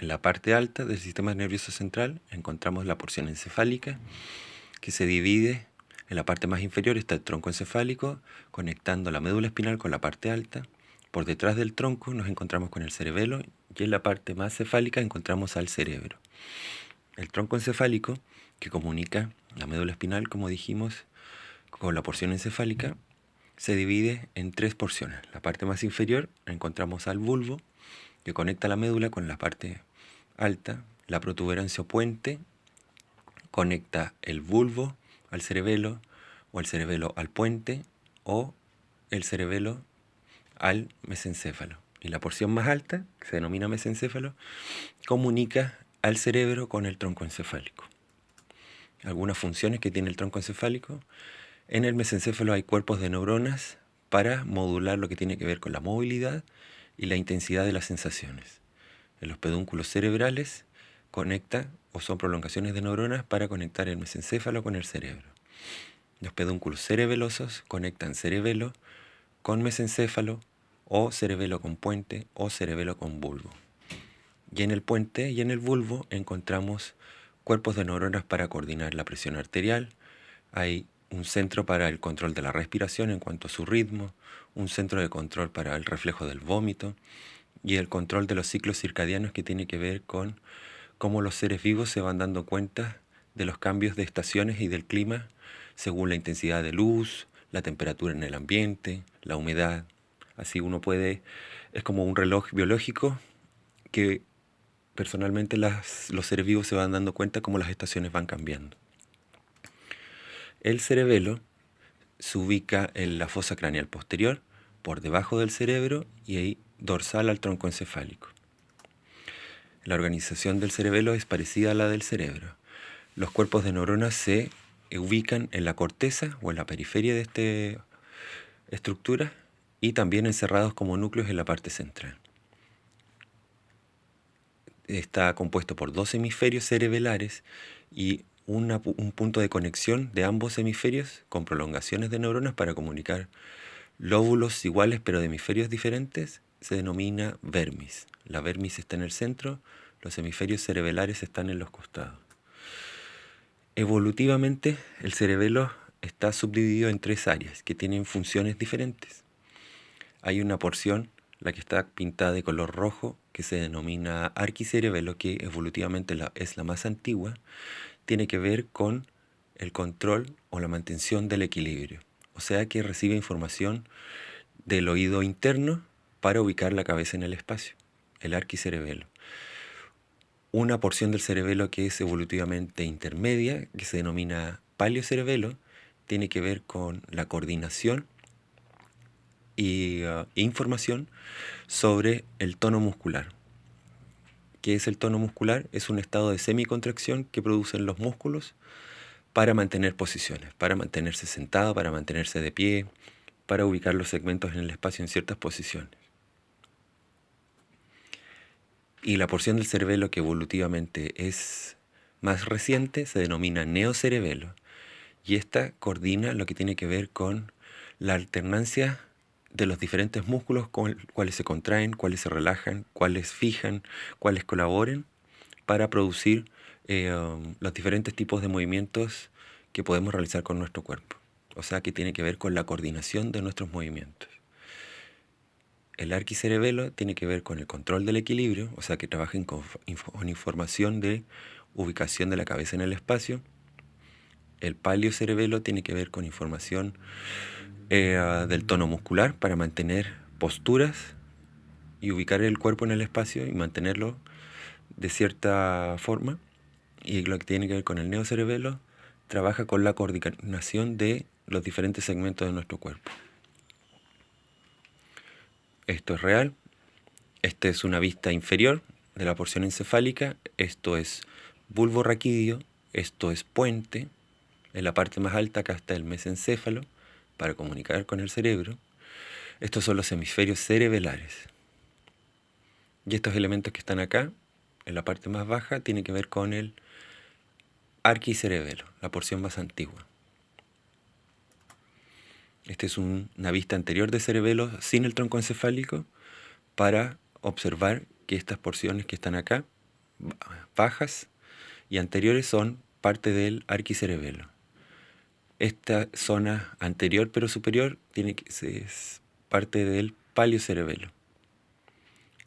En la parte alta del sistema nervioso central encontramos la porción encefálica, que se divide. En la parte más inferior está el tronco encefálico, conectando la médula espinal con la parte alta. Por detrás del tronco nos encontramos con el cerebelo y en la parte más cefálica encontramos al cerebro. El tronco encefálico, que comunica la médula espinal, como dijimos, con la porción encefálica, se divide en tres porciones. La parte más inferior encontramos al bulbo, que conecta la médula con la parte alta. La protuberancia o puente conecta el bulbo al cerebelo, o el cerebelo al puente, o el cerebelo al mesencéfalo. Y la porción más alta, que se denomina mesencéfalo, comunica al cerebro con el tronco encefálico. Algunas funciones que tiene el tronco encefálico: en el mesencéfalo hay cuerpos de neuronas para modular lo que tiene que ver con la movilidad y la intensidad de las sensaciones. En los pedúnculos cerebrales conecta o son prolongaciones de neuronas para conectar el mesencéfalo con el cerebro. Los pedúnculos cerebelosos conectan cerebelo con mesencéfalo, o cerebelo con puente, o cerebelo con bulbo. Y en el puente y en el bulbo encontramos cuerpos de neuronas para coordinar la presión arterial. Hay un centro para el control de la respiración en cuanto a su ritmo, un centro de control para el reflejo del vómito y el control de los ciclos circadianos, que tiene que ver con cómo los seres vivos se van dando cuenta de los cambios de estaciones y del clima según la intensidad de luz, la temperatura en el ambiente, la humedad. Así uno puede, es como un reloj biológico que personalmente los seres vivos se van dando cuenta cómo las estaciones van cambiando. El cerebelo se ubica en la fosa craneal posterior, por debajo del cerebro y ahí dorsal al tronco encefálico. La organización del cerebelo es parecida a la del cerebro. Los cuerpos de neuronas se ubican en la corteza o en la periferia de esta estructura y también encerrados como núcleos en la parte central. Está compuesto por dos hemisferios cerebelares y un punto de conexión de ambos hemisferios con prolongaciones de neuronas para comunicar lóbulos iguales pero de hemisferios diferentes. Se denomina vermis. La vermis está en el centro, los hemisferios cerebelares están en los costados. Evolutivamente, el cerebelo está subdividido en tres áreas que tienen funciones diferentes. Hay una porción, la que está pintada de color rojo, que se denomina arquicerebelo, que evolutivamente es la más antigua. Tiene que ver con el control o la mantención del equilibrio. O sea que recibe información del oído interno para ubicar la cabeza en el espacio, el arquicerebelo. Una porción del cerebelo que es evolutivamente intermedia, que se denomina paleocerebelo, tiene que ver con la coordinación e información sobre el tono muscular. ¿Qué es el tono muscular? Es un estado de semicontracción que producen los músculos para mantener posiciones, para mantenerse sentado, para mantenerse de pie, para ubicar los segmentos en el espacio en ciertas posiciones. Y la porción del cerebelo que evolutivamente es más reciente se denomina neocerebelo, y esta coordina lo que tiene que ver con la alternancia de los diferentes músculos, cuáles se contraen, cuáles se relajan, cuáles fijan, cuáles colaboren para producir los diferentes tipos de movimientos que podemos realizar con nuestro cuerpo. O sea que tiene que ver con la coordinación de nuestros movimientos. El arquicerebelo tiene que ver con el control del equilibrio, o sea que trabaja con información de ubicación de la cabeza en el espacio. El paleocerebelo tiene que ver con información del tono muscular para mantener posturas y ubicar el cuerpo en el espacio y mantenerlo de cierta forma. Y lo que tiene que ver con el neocerebelo trabaja con la coordinación de los diferentes segmentos de nuestro cuerpo. Esto es real. Esta es una vista inferior de la porción encefálica. Esto es bulbo raquídeo. Esto es puente. En la parte más alta acá está el mesencéfalo para comunicar con el cerebro. Estos son los hemisferios cerebelares. Y estos elementos que están acá, en la parte más baja, tienen que ver con el arquicerebelo, la porción más antigua. Esta es una vista anterior de cerebelo sin el tronco encefálico para observar que estas porciones que están acá bajas y anteriores son parte del arquicerebelo. Esta zona anterior pero superior es parte del paliocerebelo.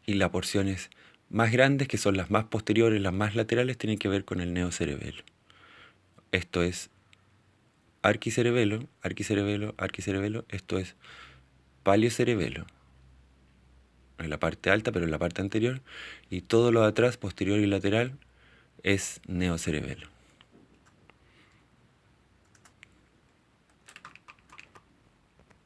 Y las porciones más grandes, que son las más posteriores, las más laterales, tienen que ver con el neocerebelo. Esto es arquicerebelo, arquicerebelo, arquicerebelo. Esto es paliocerebelo, en la parte alta, pero en la parte anterior. Y todo lo de atrás, posterior y lateral, es neocerebelo.